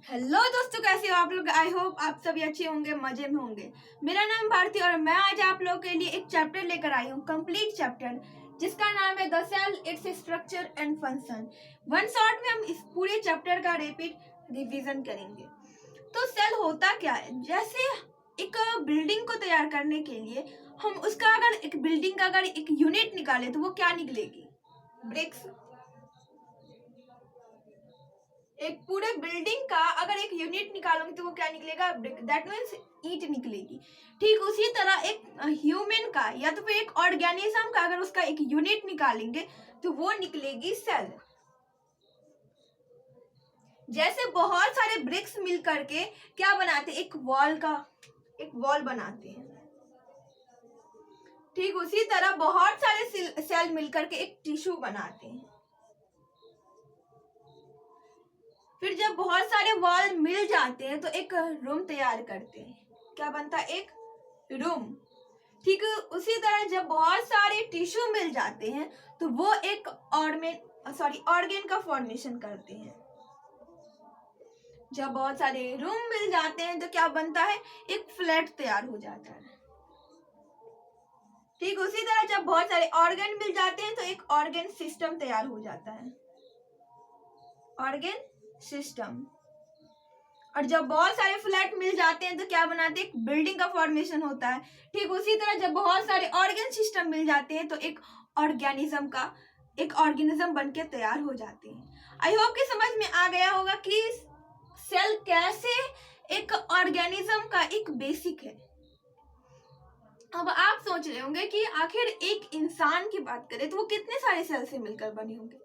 Hello दोस्तों, कैसे हो आप लोग। आई होप आप सभी अच्छे होंगे, मजे में होंगे। मेरा नाम भारती और मैं आज आप लोगों के लिए एक चैप्टर लेकर आई हूँ, कंप्लीट चैप्टर, जिसका नाम है the cell, its structure and function. One shot में हम इस पूरे चैप्टर का रिवीजन करेंगे। तो सेल होता क्या है? जैसे एक बिल्डिंग को तैयार करने के लिए हम उसका अगर एक बिल्डिंग का अगर एक यूनिट निकाले तो वो क्या निकलेगी? ब्रिक्स। एक पूरे बिल्डिंग का अगर एक यूनिट निकालोगे तो वो क्या निकलेगा? ब्रिक। दैट मीन्स ईंट निकलेगी। ठीक उसी तरह एक ह्यूमन का या तो फिर एक ऑर्गेनिज्म का अगर उसका एक यूनिट निकालेंगे तो वो निकलेगी सेल। जैसे बहुत सारे ब्रिक्स मिल करके क्या बनाते हैं? एक वॉल बनाते हैं। ठीक उसी तरह बहुत सारे सेल मिलकर के एक टिश्यू बनाते हैं। फिर जब बहुत सारे वॉल मिल जाते हैं तो एक रूम तैयार करते हैं। क्या बनता है? एक रूम। ठीक उसी तरह जब बहुत सारे टिश्यू मिल जाते हैं तो वो एक ऑर्गेन का फॉर्मेशन करते हैं। जब बहुत सारे रूम मिल जाते हैं तो क्या बनता है? एक फ्लैट तैयार हो जाता है। ठीक उसी तरह जब बहुत सारे ऑर्गन मिल जाते हैं तो एक ऑर्गन सिस्टम तैयार हो जाता है, ऑर्गन सिस्टम। और जब बहुत सारे फ्लैट मिल जाते हैं तो क्या बनाते हैं? एक बिल्डिंग का फॉर्मेशन होता है। ठीक उसी तरह जब बहुत सारे ऑर्गन सिस्टम मिल जाते हैं तो एक ऑर्गेनिज्म बन के तैयार हो जाते हैं। आई होप कि समझ में आ गया होगा कि सेल कैसे एक ऑर्गेनिज्म का एक बेसिक है। अब आप सोच रहे होंगे कि आखिर एक इंसान की बात करें तो वो कितने सारे सेल से मिलकर बने होंगे?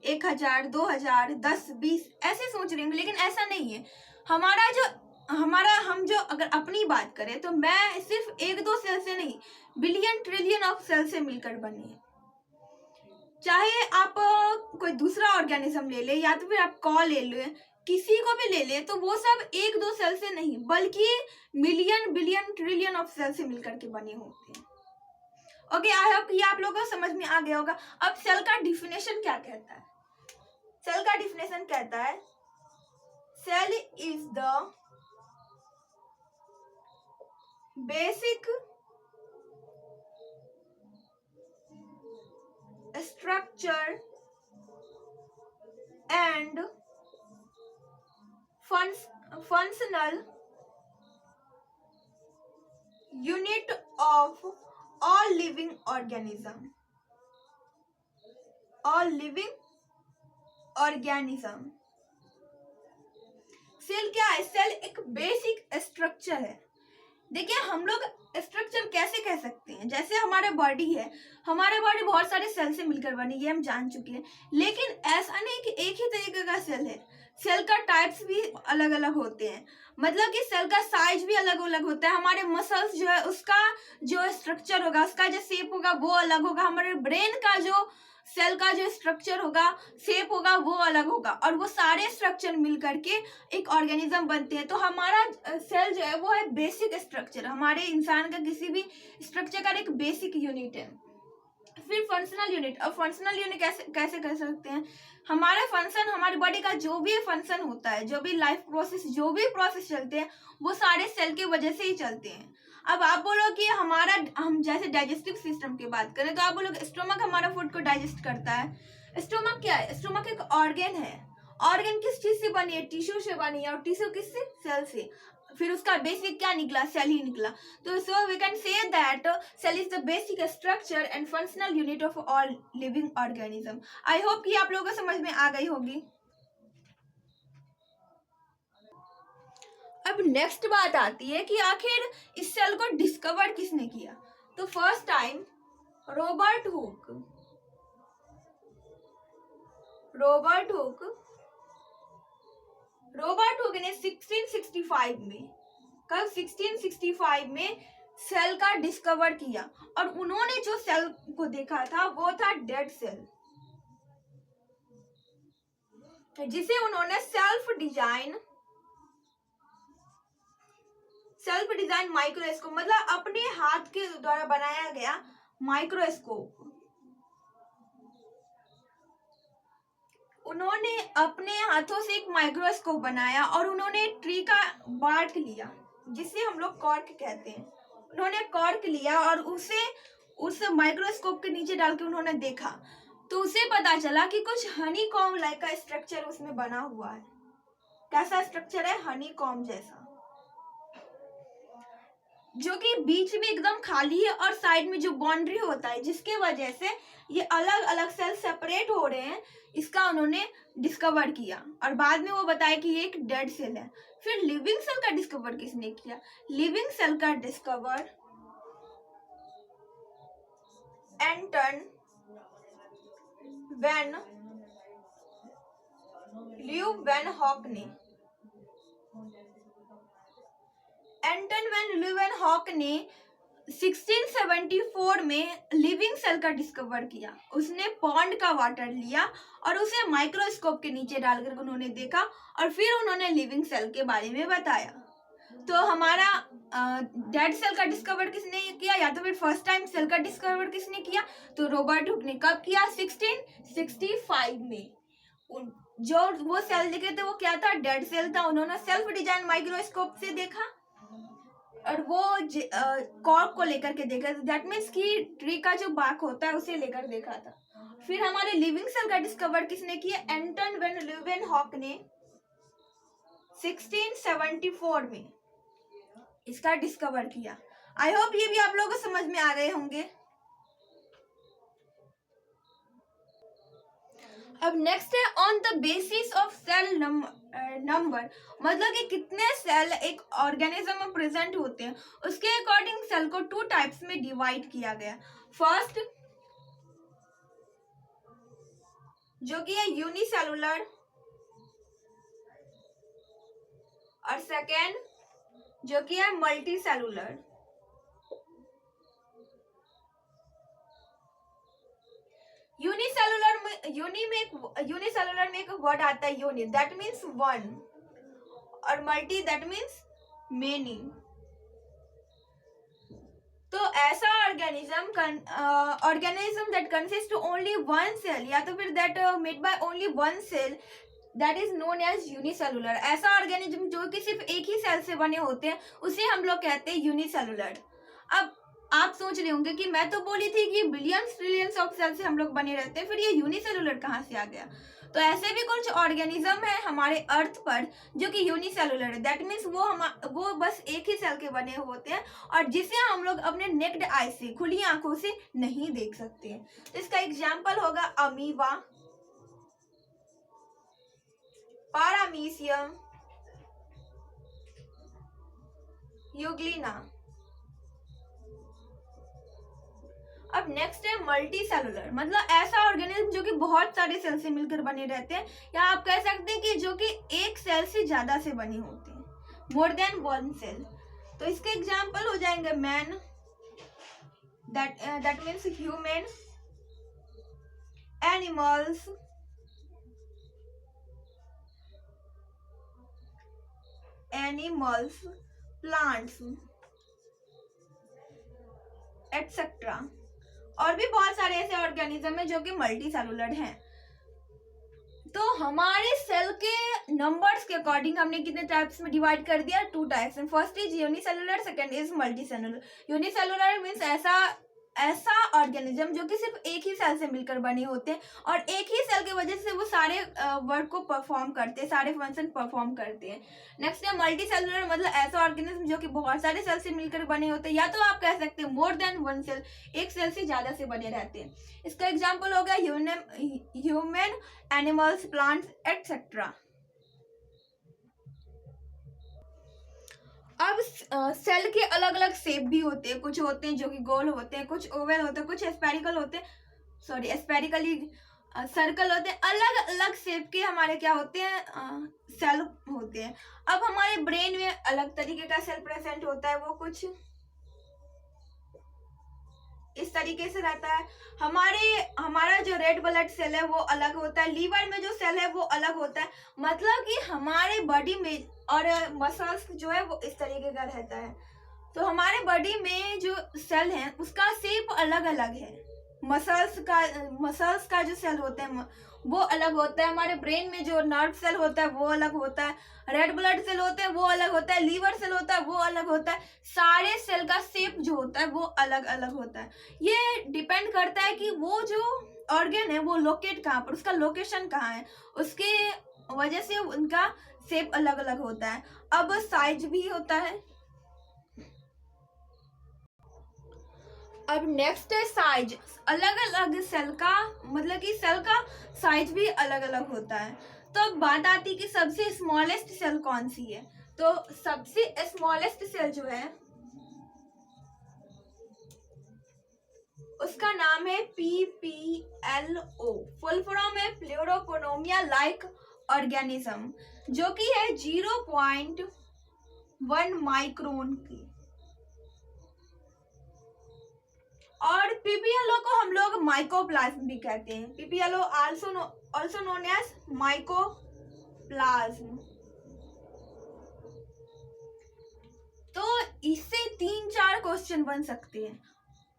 1000, 2000, 10, 20 ऐसे सोच रहे होंगे, लेकिन ऐसा नहीं है। हम जो अगर अपनी बात करें तो मैं सिर्फ एक दो सेल से नहीं, बिलियन ट्रिलियन ऑफ सेल से मिलकर बनी है। चाहे आप कोई दूसरा ऑर्गेनिज्म ले ले या तो फिर आप कॉल ले ले, किसी को भी ले ले, तो वो सब एक दो सेल से नहीं बल्कि million billion trillion of cell से मिलकर के बने होते हैं। ओके, आई होप ये आप लोगों को समझ में आ गया होगा। अब सेल का डिफिनेशन क्या कहता है? सेल का डिफिनेशन कहता है cell is the basic structure and functional unit of all living organism. Cell क्या है? सेल एक बेसिक स्ट्रक्चर है। देखिए, हम लोग स्ट्रक्चर कैसे कह सकते हैं? जैसे हमारे बॉडी है, हमारे बॉडी बहुत सारे सेल से मिलकर बनी है, हम जान चुके हैं। लेकिन ऐसा नहीं कि एक ही तरीके का सेल है। सेल का टाइप्स भी अलग अलग होते हैं, मतलब कि सेल का साइज भी अलग अलग होता है। हमारे मसल्स जो है उसका जो स्ट्रक्चर होगा, उसका जो शेप होगा वो अलग होगा। हमारे ब्रेन का जो सेल का जो स्ट्रक्चर होगा, शेप होगा, वो अलग होगा। और वो सारे स्ट्रक्चर मिल करके एक ऑर्गेनिज्म बनते हैं। तो हमारा सेल जो है वो है बेसिक स्ट्रक्चर, हमारे इंसान का किसी भी स्ट्रक्चर का एक बेसिक यूनिट है। फिर फंक्शनल यूनिट। अब फंक्शनल यूनिट कैसे कर सकते हैं? हमारा फंक्शन, हमारी बॉडी का जो भी फंक्शन होता है, जो भी लाइफ प्रोसेस, जो भी प्रोसेस चलते हैं, वो सारे सेल की वजह से ही चलते हैं। अब आप बोलो कि हम जैसे डाइजेस्टिव सिस्टम की बात करें तो आप बोलो स्टोमक हमारा फूड को डाइजेस्ट करता है। स्टोमक क्या है? स्टोमक एक ऑर्गन है। ऑर्गन किस चीज से बनी है? टिश्यू से बनी है। और टिश्यू किससे? सेल से। फिर उसका बेसिक क्या निकला? सेल ही निकला। तो so we can say that cell is the basic structure and functional unit of all living organism. I hope कि आप लोगों को समझ में आ गई होगी। अब नेक्स्ट बात आती है कि आखिर इस सेल को डिस्कवर किसने किया? तो फर्स्ट टाइम रॉबर्ट हुक ने 1665 में, कब? 1665 में सेल का डिस्कवर किया। और उन्होंने जो सेल को देखा था वो था डेड सेल, जिसे उन्होंने सेल्फ डिजाइन माइक्रोस्कोप, मतलब अपने हाथ के द्वारा बनाया गया माइक्रोस्कोप, उन्होंने अपने हाथों से एक माइक्रोस्कोप बनाया और उन्होंने ट्री का बार्क लिया, जिसे हम लोग कॉर्क कहते हैं। उन्होंने कॉर्क लिया और उसे उस माइक्रोस्कोप के नीचे डाल के उन्होंने देखा, तो उसे पता चला कि कुछ हनी कॉम्ब लाइक का स्ट्रक्चर उसमें बना हुआ है। कैसा स्ट्रक्चर है? हनी कॉम्ब जैसा, जो कि बीच में एकदम खाली है और साइड में जो बाउंड्री होता है, जिसके वजह से ये अलग अलग सेल सेपरेट हो रहे हैं, इसका उन्होंने डिस्कवर किया। और बाद में वो बताया कि ये एक डेड सेल है। फिर लिविंग सेल का डिस्कवर किसने किया? लिविंग सेल का डिस्कवर एंटन वैन ल्यूवेनहॉक ने। एंटन वैन ल्यूवेनहॉक ने 1674 में लिविंग सेल का डिस्कवर किया। उसने पॉन्ड का वाटर लिया और उसे माइक्रोस्कोप के नीचे डालकर उन्होंने देखा और फिर उन्होंने लिविंग सेल के बारे में बताया। तो हमारा डेड सेल का डिस्कवर किसने किया, या तो फिर फर्स्ट टाइम सेल का डिस्कवर किसने किया? तो रॉबर्ट हुक ने। कब किया? 1665 में। जो वो सेल देखे थे वो क्या था? डेड सेल था। उन्होंने सेल्फ डिजाइन माइक्रोस्कोप से देखा और वो कॉर्क को लेकर के देखा, दैट मीन्स कि ट्री का जो बार्क होता है उसे लेकर देखा था। फिर हमारे लिविंग सेल का डिस्कवर किसने किया? एंटन वैन ल्यूवेनहॉक ने 1674 में इसका डिस्कवर किया। आई होप ये भी आप लोगों को समझ में आ गए होंगे। अब नेक्स्ट है on the basis of cell number, मतलब कि कितने सेल एक ऑर्गेनिज्म में प्रेजेंट होते हैं, उसके अकॉर्डिंग सेल को 2 टाइप्स में डिवाइड किया गया। फर्स्ट जो कि है यूनिसेलुलर और सेकेंड जो कि है मल्टी सेलुलर। यूनिसेलुलर में एक वर्ड आता है यूनि, दैट मीन्स वन, और मल्टी दैट मीन्स मेनी। तो ऐसा organism that consist only one cell, या तो फिर that made by only one cell, that is known as unicellular. ऐसा ऑर्गेनिज्म जो कि सिर्फ एक ही सेल से बने होते हैं उसे हम लोग कहते हैं यूनिसेलुलर। अब आप सोच रहे होंगे कि मैं तो बोली थी कि बिलियंस ट्रिलियंस ऑफ सेल से हम लोग बने रहते हैं, फिर ये यूनिसेलुलर कहाँ से आ गया? तो ऐसे भी कुछ ऑर्गेनिज्म है हमारे अर्थ पर जो कि यूनिसेलुलर है, दैट मीन्स वो बस एक ही सेल के बने होते हैं और जिसे हम लोग अपने नेक्ड आई से, खुली आंखों से नहीं देख सकते हैं। तो इसका एग्जाम्पल होगा अमीबा, पारामीशियम, यूग्लिना। अब नेक्स्ट है मल्टी सेलुलर, मतलब ऐसा ऑर्गेनिज्म जो कि बहुत सारे सेल से मिलकर बने रहते हैं, या आप कह सकते हैं कि जो कि एक सेल से ज्यादा से बने होते हैं, मोर देन वन सेल। तो इसके एग्जाम्पल हो जाएंगे man, that means human, animals, plants etcetera. और भी बहुत सारे ऐसे ऑर्गेनिज्म है जो कि मल्टी सेलुलर हैं। तो हमारे सेल के नंबर्स के अकॉर्डिंग हमने कितने टाइप्स में डिवाइड कर दिया? 2 टाइप्स में। First is unicellular, second is multi cellular. Unicellular means ऐसा ऑर्गेनिज्म जो कि सिर्फ एक ही सेल से मिलकर बने होते हैं और एक ही सेल की वजह से वो सारे वर्क को परफॉर्म करते हैं, सारे फंक्शन परफॉर्म करते हैं। नेक्स्ट है मल्टी सेलुलर, मतलब ऐसा ऑर्गेनिज्म जो कि बहुत सारे सेल से मिलकर बने होते हैं, या तो आप कह सकते हैं मोर देन वन सेल, एक सेल से ज्यादा से बने रहते हैं। इसका एग्जाम्पल हो गया ह्यूमन, एनिमल्स, प्लांट्स एटसेट्रा। अब सेल के अलग अलग शेप भी होते हैं, कुछ होते हैं जो कि गोल होते हैं, कुछ ओवल होते हैं, कुछ स्पेरिकल होते हैं, स्पेरिकली सर्कल होते हैं। अलग अलग शेप के हमारे क्या होते हैं? सेल होते हैं। अब हमारे ब्रेन में अलग तरीके का सेल प्रेजेंट होता है, वो कुछ इस तरीके से रहता है। हमारा जो रेड ब्लड सेल है वो अलग होता है, लीवर में जो सेल है वो अलग होता है। मतलब कि हमारे बॉडी में और मसल्स जो है वो इस तरीके का रहता है। तो हमारे बॉडी में जो सेल है उसका शेप अलग अलग है, मसल्स का जो सेल होते हैं वो अलग होता है, हमारे ब्रेन में जो नर्व सेल होता है वो अलग होता है, रेड ब्लड सेल होते हैं वो अलग होता है, लीवर सेल होता है वो अलग होता है, सारे सेल का शेप जो होता है वो अलग अलग होता है। ये डिपेंड करता है कि वो जो ऑर्गन है वो लोकेट कहाँ पर, उसका लोकेशन कहाँ है, उसके वजह से उनका शेप अलग अलग होता है। अब साइज भी होता है। अब नेक्स्ट है साइज। अलग अलग सेल का मतलब कि सेल का साइज भी अलग अलग होता है। तो अब बात आती है कि सबसे स्मॉलेस्ट सेल कौन सी है। तो सबसे स्मॉलेस्ट सेल जो है उसका नाम है PPLO। फुल फॉर्म है प्लेरोपोनोमिया लाइक ऑर्गेनिज्म, जो कि है 0.1 माइक्रोन की। और पीपीएलओ को हम लोग माइकोप्लाज्म भी कहते हैं। PPLO also known as mycoplasm. तो इससे 3-4 क्वेश्चन बन सकते हैं।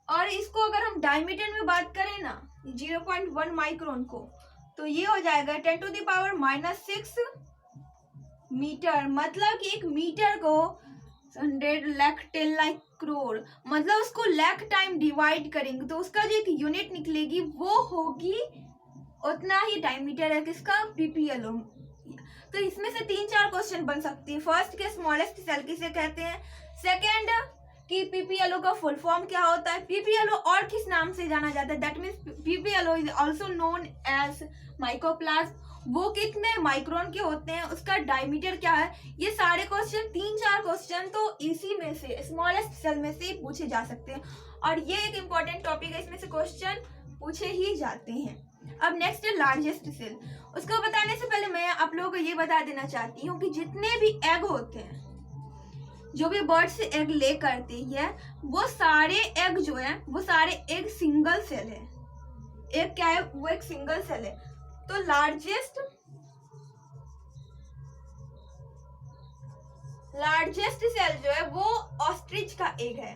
और इसको अगर हम डायमीटर में बात करें ना 0.1 माइक्रोन को, तो ये हो जाएगा 10⁻⁻6 मीटर। मतलब कि 1 मीटर को 100 लाख 10 लाख करोड़, मतलब उसको लाख टाइम डिवाइड करेंगे तो उसका जो एक यूनिट निकलेगी वो होगी उतना ही डायमीटर है किसका, पीपीएलओ। तो इसमें से 3-4 क्वेश्चन बन सकती है। फर्स्ट के स्मॉलेस्ट सेल किसे कहते हैं, सेकेंड कि पीपीएलओ का फुल फॉर्म क्या होता है, पीपीएलओ और किस नाम से जाना जाता है, that means PPLO is also known as mycoplasm, वो कितने माइक्रोन के होते हैं, उसका डायमीटर क्या है। ये सारे क्वेश्चन 3-4 क्वेश्चन तो इसी में से स्मॉलेस्ट सेल में से पूछे जा सकते हैं। और ये एक इम्पॉर्टेंट टॉपिक है, इसमें से क्वेश्चन पूछे ही जाते हैं। अब नेक्स्ट है लार्जेस्ट सेल। उसको बताने से पहले मैं आप लोगों को ये बता देना चाहती हूँ कि जितने भी एग होते हैं, जो भी बर्ड से एग ले करती है, वो सारे एग जो है वो सारे एग सिंगल सेल है। एग क्या है, वो एक सिंगल सेल है। तो लार्जेस्ट सेल जो है वो ऑस्ट्रिच का एग है।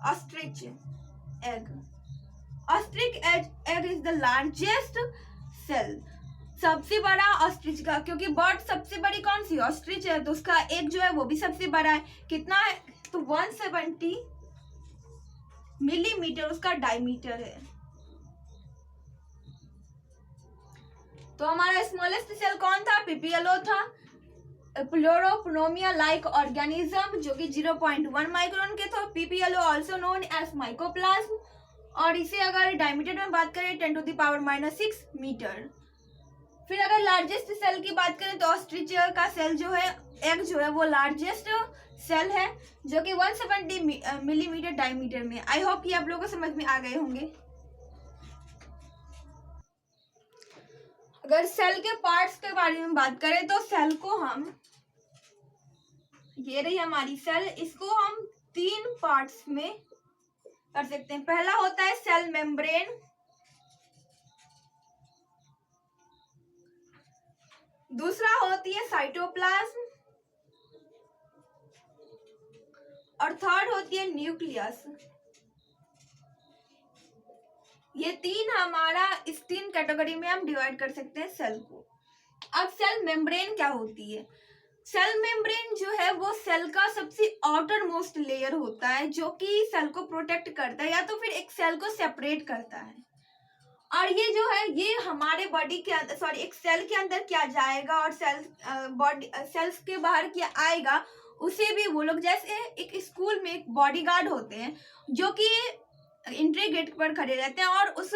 Ostrich egg is the largest cell. सबसे बड़ा ऑस्ट्रिच का, क्योंकि बर्ड सबसे बड़ी कौन सी, ऑस्ट्रिच है, तो उसका एग जो है वो भी सबसे बड़ा है। कितना है, तो 170 मिलीमीटर उसका डायमीटर है। तो हमारा स्मॉलेस्ट सेल कौन था, पीपीएलओ था, प्लेरोपोनोमिया लाइक ऑर्गेनिज्म, जो कि 0.1 माइक्रोन के थे। PPLO also known as mycoplasm. और इसे अगर डायमीटर में बात करें 10⁻⁻6 मीटर। फिर अगर लार्जेस्ट सेल की बात करें तो ऑस्ट्रिच का सेल जो है, एग जो है वो लार्जेस्ट सेल है, जो कि 170 मिलीमीटर डायमीटर में। आई होप ये आप लोगों को समझ में आ गए होंगे। अगर सेल के पार्ट्स के बारे में बात करें तो सेल को हम, ये रही हमारी सेल, इसको हम 3 पार्ट्स में कर सकते हैं। पहला होता है सेल मेम्ब्रेन, दूसरा होती है साइटोप्लाज्म, और थर्ड होती है न्यूक्लियस। ये 3 हमारा, इस 3 कैटेगरी में हम डिवाइड कर सकते हैं सेल को। अब सेल मेम्ब्रेन क्या होती है, सेल मेम्ब्रेन जो है वो सेल का सबसे आउटर मोस्ट लेयर होता है, जो कि सेल को प्रोटेक्ट करता है या तो फिर एक सेल को सेपरेट करता है। और ये जो है ये हमारे बॉडी के अंदर, सॉरी, एक सेल के अंदर क्या जाएगा और सेल्स के बाहर क्या आएगा, उसे भी वो लोग, जैसे एक स्कूल में एक बॉडीगार्ड होते हैं जो कि एंट्री गेट पर खड़े रहते हैं और उस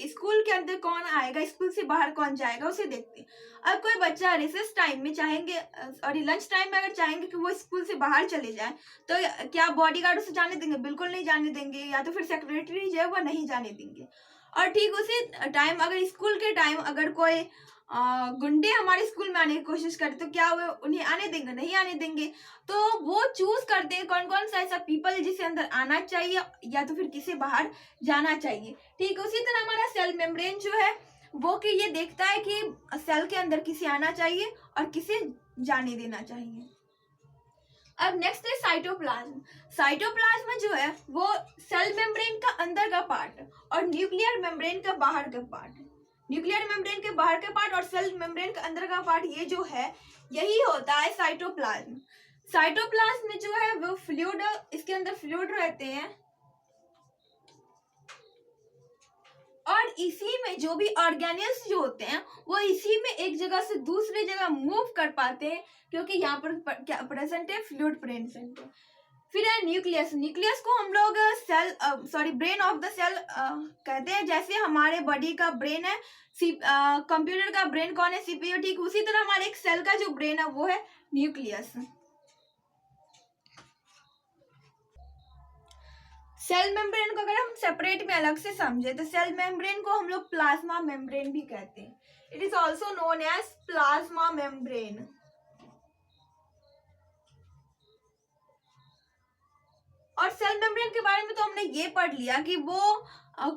स्कूल के अंदर कौन आएगा, स्कूल से बाहर कौन जाएगा, उसे देखते हैं। अब कोई बच्चा रिसेस टाइम में चाहेंगे, सॉरी लंच टाइम में अगर चाहेंगे कि वो स्कूल से बाहर चले जाए, तो क्या बॉडीगार्ड उसे जाने देंगे, बिल्कुल नहीं जाने देंगे, या तो फिर सेक्रेटरी जो है वो नहीं जाने देंगे। और ठीक उसी टाइम अगर स्कूल के टाइम अगर कोई गुंडे हमारे स्कूल में आने की कोशिश करते तो क्या वो उन्हें आने देंगे, नहीं आने देंगे। तो वो चूज करते हैं कौन कौन सा ऐसा पीपल जिसे अंदर आना चाहिए या तो फिर किसे बाहर जाना चाहिए। ठीक उसी तरह हमारा सेल मेम्ब्रेन जो है वो कि ये देखता है कि सेल के अंदर किसे आना चाहिए और किसे जाने देना चाहिए। अब नेक्स्ट है साइटोप्लाज्म। साइटोप्लाज्म जो है वो सेल मेम्ब्रेन का अंदर का पार्ट और न्यूक्लियर मेम्ब्रेन का बाहर का पार्ट, न्यूक्लियर मेम्ब्रेन के बाहर का पार्ट और सेल मेम्ब्रेन का अंदर का पार्ट, ये जो है यही होता है साइटोप्लाज्म। साइटोप्लाज्म में जो है वो फ्लूइड, इसके अंदर फ्लूइड रहते हैं और इसी में जो भी ऑर्गेनेल्स जो होते हैं वो इसी में एक जगह से दूसरी जगह मूव कर पाते हैं, क्योंकि यहाँ पर क्या प्रेजेंट है, फ्लूइड प्रेजेंट है। फिर है न्यूक्लियस। न्यूक्लियस को हम लोग cell brain of the cell कहते हैं। जैसे हमारे बॉडी का ब्रेन है, कंप्यूटर का ब्रेन कौन है, सीपीयू, ठीक उसी तरह हमारे एक सेल का जो ब्रेन है वो है न्यूक्लियस। सेल मेम्ब्रेन को अगर हम सेपरेट में अलग से समझे तो सेल मेम्ब्रेन को हम लोग प्लाज्मा मेम्ब्रेन भी कहते हैं। It is also known as plasma membrane. और सेल मेम्ब्रेन के बारे में तो हमने ये पढ़ लिया कि वो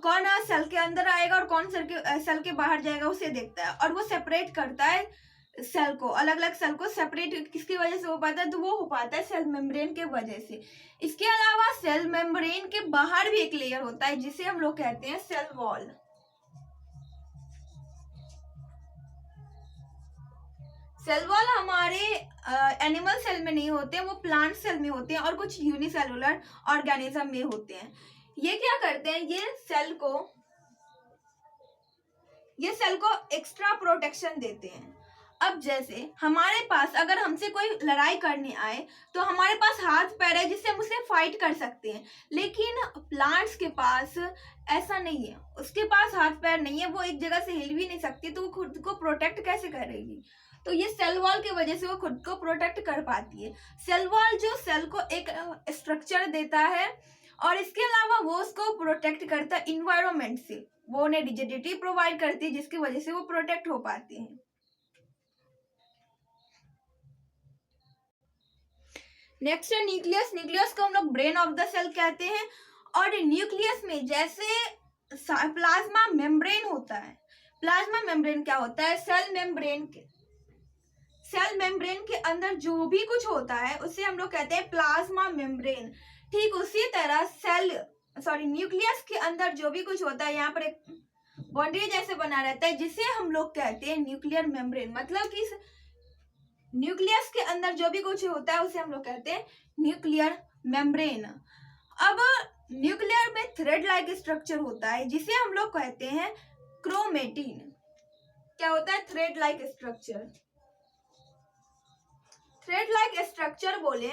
कौन सेल के अंदर आएगा और कौन सेल के बाहर जाएगा उसे देखता है, और वो सेपरेट करता है सेल को, अलग अलग सेल को सेपरेट किसकी वजह से हो पाता है, तो वो हो पाता है सेल मेम्ब्रेन के वजह से। इसके अलावा सेल मेम्ब्रेन के बाहर भी एक लेयर होता है जिसे हम लोग कहते हैं सेल वॉल। सेल वॉल हमारे एनिमल सेल में नहीं होते हैं, वो प्लांट सेल में होते हैं और कुछ यूनिसेलुलर ऑर्गेनिज्म में होते हैं। ये क्या करते हैं, ये सेल को एक्स्ट्रा प्रोटेक्शन देते हैं। अब जैसे हमारे पास अगर हमसे कोई लड़ाई करने आए तो हमारे पास हाथ पैर है जिससे हम उससे फाइट कर सकते हैं, लेकिन प्लांट्स के पास ऐसा नहीं है, उसके पास हाथ पैर नहीं है, वो एक जगह से हिल भी नहीं सकती, तो वो खुद को प्रोटेक्ट कैसे करेगी। तो ये सेल वॉल की वजह से वो खुद को प्रोटेक्ट कर पाती है। सेल वॉल जो सेल को एक स्ट्रक्चर देता है और इसके अलावा वो उसको प्रोटेक्ट करता है इन्वायरमेंट से, वो उन्हें रिजिडिटी प्रोवाइड करती है जिसकी वजह से वो प्रोटेक्ट हो पाते हैं। नेक्स्ट है न्यूक्लियस। न्यूक्लियस को हम लोग ब्रेन ऑफ द सेल कहते हैं। और न्यूक्लियस में जैसे प्लाज्मा मेम्ब्रेन होता है, प्लाज्मा मेम्ब्रेन क्या होता है, सेल मेम्ब्रेन के अंदर जो भी कुछ होता है उसे हम लोग कहते हैं प्लाज्मा मेम्ब्रेन। ठीक उसी तरह न्यूक्लियस के अंदर जो भी कुछ होता है, यहाँ पर एक बाउंड्री जैसे बना रहता है जिसे हम लोग कहते हैं न्यूक्लियर मेम्ब्रेन। मतलब कि न्यूक्लियस के अंदर जो भी कुछ होता है उसे हम लोग कहते हैं न्यूक्लियर मेम्ब्रेन। अब न्यूक्लियर में थ्रेड लाइक स्ट्रक्चर होता है जिसे हम लोग कहते हैं क्रोमेटिन। क्या होता है, thread like structure. Thread like structure बोले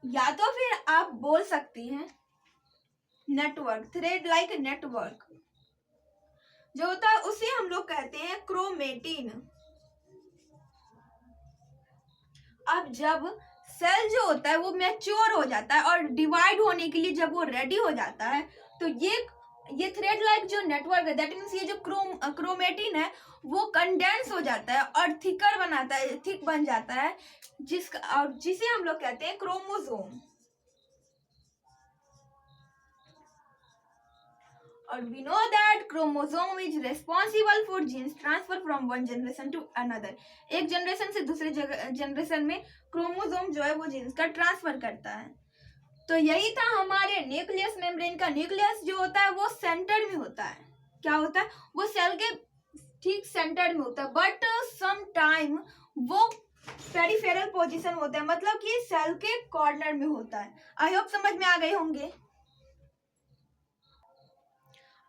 या तो फिर आप बोल सकती हैं नेटवर्क, थ्रेड लाइक नेटवर्क जो होता है उसे हम लोग कहते हैं क्रोमेटिन। अब जब सेल जो होता है वो मैच्योर हो जाता है और डिवाइड होने के लिए जब वो रेडी हो जाता है तो ये थ्रेड लाइक जो नेटवर्क है, दैट मीन्स ये जो क्रोमेटिन है वो कंडेंस हो जाता है और थिकर बनाता है, थिक बन जाता है, जिसे हम लोग कहते हैं क्रोमोसोम। और we know that chromosome is responsible for genes transfer from one generation to another। एक जनरेशन से दूसरे जनरेशन में क्रोमोसोम जो है वो जीन्स का ट्रांसफर करता है। तो यही था हमारे न्यूक्लियस मेम्ब्रेन का। न्यूक्लियस जो होता है वो सेंटर में होता है। क्या होता है, वो सेल के ठीक सेंटर में होता है, बट सम टाइम वो पेरिफेरल पोजीशन होता है, मतलब कि सेल के कॉर्नर में होता है। आई होप समझ में आ गए होंगे।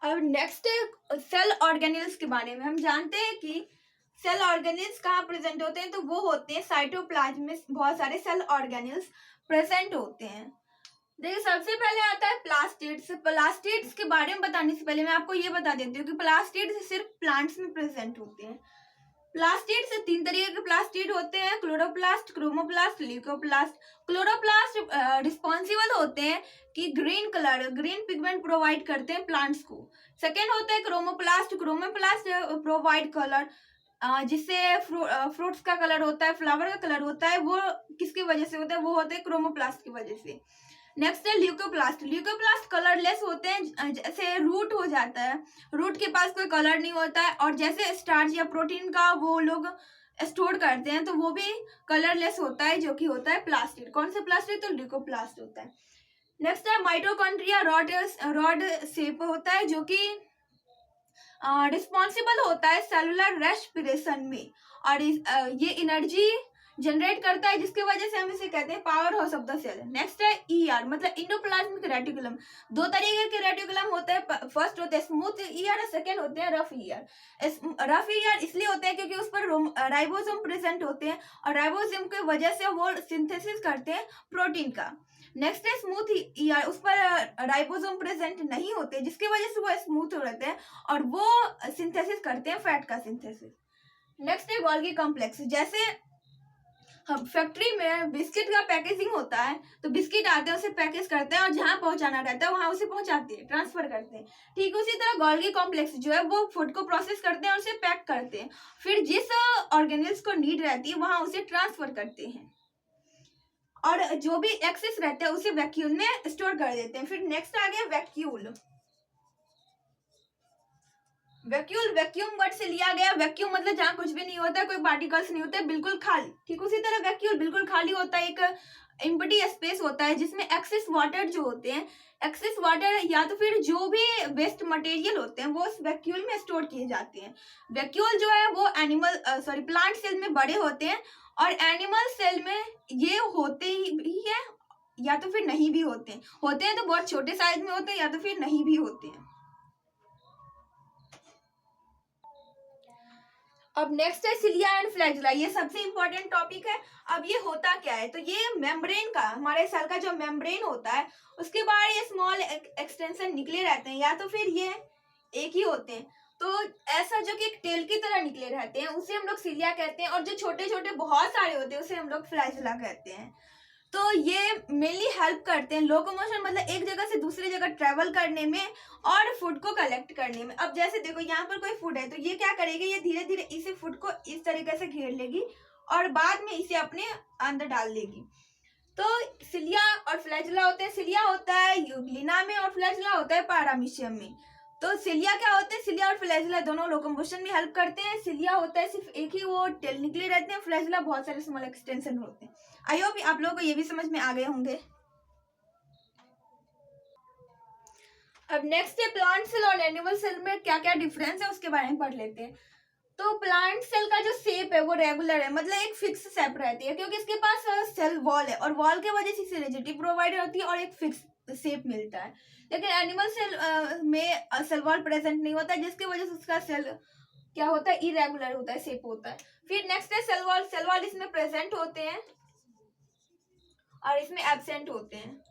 अब नेक्स्ट सेल ऑर्गेनेल्स के बारे में। हम जानते हैं कि सेल ऑर्गेनेल्स कहाँ प्रेजेंट होते हैं, तो वो होते हैं साइटोप्लाज्म में बहुत सारे सेल ऑर्गेनेल्स प्रेजेंट होते हैं। देखिए सबसे पहले आता है प्लास्टिड्स। प्लास्टिड्स के बारे में बताने से पहले मैं आपको ये बता देती हूँ कि प्लास्टिड्स सिर्फ प्लांट्स में प्रेजेंट होते हैं। प्लास्टिड से 3 तरीके के प्लास्टिड होते हैं, chloroplast, chromoplast, leucoplast. Chloroplast responsible होते हैं कि ग्रीन पिगमेंट प्रोवाइड करते हैं प्लांट्स को। सेकेंड होता है क्रोमोप्लास्ट प्रोवाइड कलर, जिससे फ्रूट्स का कलर होता है, फ्लावर का कलर होता है, वो किसकी वजह से होता है, वो होते हैं क्रोमोप्लास्ट की वजह से। नेक्स्ट है ल्यूकोप्लास्ट कलरलेस होते हैं, जैसे रूट हो जाता है, रूट के पास कोई कलर नहीं होता है, और जैसे स्टार्च या प्रोटीन का वो लोग स्टोर करते हैं तो वो भी कलरलेस होता है, जो कि होता है प्लास्टिड। कौन सा प्लास्टिड? तो ल्यूकोप्लास्ट होता है। नेक्स्ट है माइटोकॉन्ड्रिया रॉड शेप होता है, जो कि रिस्पॉन्सिबल होता है सेलुलर रेस्पिरेशन में, और ये एनर्जी जनरेट करता है, जिसकी वजह से हम इसे कहते हैं power house of the cell. Next है ईआर मतलब इंडोप्लाज्मिक रेटिकुलम। दो तरीके के रेटिकुलम होते हैं, फर्स्ट होते हैं स्मूथ ईआर और सेकेंड होते हैं रफ ईआर। रफ ईआर इसलिए होते हैं क्योंकि उस पर राइबोसोम प्रेजेंट होते हैं, और राइबोसोम की वजह से वो सिंथेसिस करते हैं प्रोटीन का। नेक्स्ट है स्मूथ ईआर, उस पर राइबोसोम प्रेजेंट नहीं होते, जिसकी वजह से वो स्मूथ रहते हैं और वो सिंथेसिस करते हैं फैट का सिंथेसिस। नेक्स्ट है गोल्गी कॉम्प्लेक्स। जैसे हम फैक्ट्री में बिस्किट का पैकेजिंग होता है, तो बिस्किट आते हैं, उसे पैकेज करते हैं और जहां पहुंचाना रहता है वहां उसे पहुंचाते हैं, ट्रांसफर करते हैं। ठीक उसी तरह गोल्गी कॉम्प्लेक्स जो है वो फूड को प्रोसेस करते हैं और उसे पैक करते हैं, फिर जिस ऑर्गेनिल्स को नीड रहती है वहां उसे ट्रांसफर करते हैं, और जो भी एक्सेस रहता है उसे वैक्यूल में स्टोर कर देते हैं। फिर नेक्स्ट आ गया वैक्यूल। वैक्यूम वर्ड से लिया गया। वैक्यूम मतलब जहाँ कुछ भी नहीं होता, कोई पार्टिकल्स नहीं होते, बिल्कुल खाली। ठीक उसी तरह वैक्यूल बिल्कुल खाली होता है, एक एम्प्टी स्पेस होता है जिसमें एक्सेस वाटर जो होते हैं, एक्सेस वाटर या तो फिर जो भी वेस्ट मटेरियल होते हैं वो उस वैक्यूल में स्टोर किए जाते हैं। वैक्यूल जो है वो प्लांट सेल में बड़े होते हैं, और एनिमल सेल में ये होते ही भी है या तो फिर नहीं भी होते हैं तो बहुत छोटे साइज में होते हैं या तो फिर नहीं भी होते हैं। अब नेक्स्ट है सिलिया एंड फ्लैगेला, ये सबसे इंपॉर्टेंट टॉपिक है। अब ये होता क्या है, तो ये मेम्ब्रेन का, हमारे सेल का जो मेम्ब्रेन होता है उसके बाहर ये स्मॉल एक्सटेंशन निकले रहते हैं, या तो फिर ये एक ही होते हैं, तो ऐसा जो कि एक टेल की तरह निकले रहते हैं उसे हम लोग सिलिया कहते हैं, और जो छोटे छोटे बहुत सारे होते हैं उसे हम लोग फ्लैगेला कहते हैं। तो ये मेनली हेल्प करते हैं लोकोमोशन, मतलब एक जगह से दूसरी जगह ट्रेवल करने में और फूड को कलेक्ट करने में। अब जैसे देखो यहाँ पर कोई फूड है, तो ये क्या करेगी, ये धीरे धीरे इसे फूड को इस तरीके से घेर लेगी और बाद में इसे अपने अंदर डाल लेगी। तो सिलिया और फ्लैगेला होते हैं। सिलिया होता है यूग्लिना में और फ्लैगेला होता है पैरामीशियम में। तो सिलिया क्या होते हैं, सिलिया और फ्लैगेला दोनों लोकोमोशन में हेल्प करते हैं। सिलिया होता है सिर्फ एक ही वो टेल निकले रहते हैं, फ्लैगेला बहुत सारे स्मॉल एक्सटेंशन होते हैं। आई होप आप लोगों को ये भी समझ में आ गए होंगे। अब नेक्स्ट है प्लांट सेल और एनिमल सेल में क्या क्या डिफरेंस है उसके बारे में पढ़ लेते हैं। तो प्लांट सेल का जो शेप है वो रेगुलर है, मतलब एक फिक्स शेप रहती है, क्योंकि इसके पास सेल वॉल है और वॉल की वजह से इसे रिजिडिटी प्रोवाइड होती है और एक फिक्स शेप मिलता है। लेकिन एनिमल सेल में सेल वॉल प्रेजेंट नहीं होता है, जिसकी वजह से उसका सेल क्या होता है, इरेगुलर होता है, शेप होता है। फिर नेक्स्ट है सेल वॉल। सेल वॉल इसमें प्रेजेंट होते हैं और इसमें एब्सेंट होते हैं।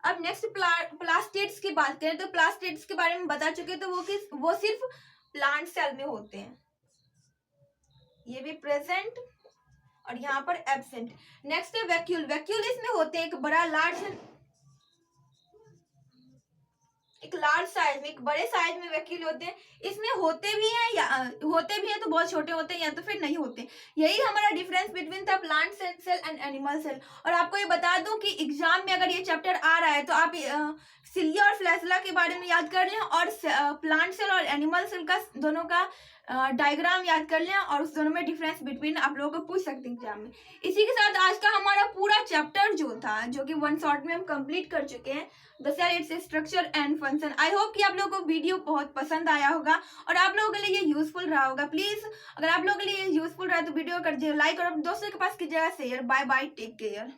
अब नेक्स्ट प्लास्टिड्स की बात करें, तो प्लास्टिड्स के बारे में बता चुके, तो वो सिर्फ प्लांट सेल में होते हैं, ये भी प्रेजेंट और यहाँ पर एब्सेंट। नेक्स्ट है वैक्यूल। वैक्यूल इसमें होते हैं एक बड़ा लार्ज साइज में, एक बड़े साइज में वैक्यूल होते हैं। इसमें होते भी हैं तो बहुत छोटे होते हैं या तो फिर नहीं होते। यही हमारा difference between the plant cell and animal cell. और आपको ये बता दूं कि एग्जाम में अगर ये चैप्टर आ रहा है तो आप सिलिया और फ्लैगेला के बारे में याद कर लें, और प्लांट सेल और एनिमल सेल का दोनों का डायग्राम याद कर लें, और उस दोनों में डिफरेंस बिटवीन आप लोगों को पूछ सकते हैं एग्जाम में। इसी के साथ आज का हमारा पूरा चैप्टर जो था, जो कि 1 शॉट में हम कंप्लीट कर चुके हैं, the cell, its structure and function. I hope कि आप लोगों को वीडियो बहुत पसंद आया होगा और आप लोगों के लिए ये यूजफुल रहा होगा। प्लीज अगर आप लोगों के लिए यूजफुल रहा तो वीडियो कर दीजिए लाइक, और दोस्तों के पास कीजिएगा share. Bye bye, take care.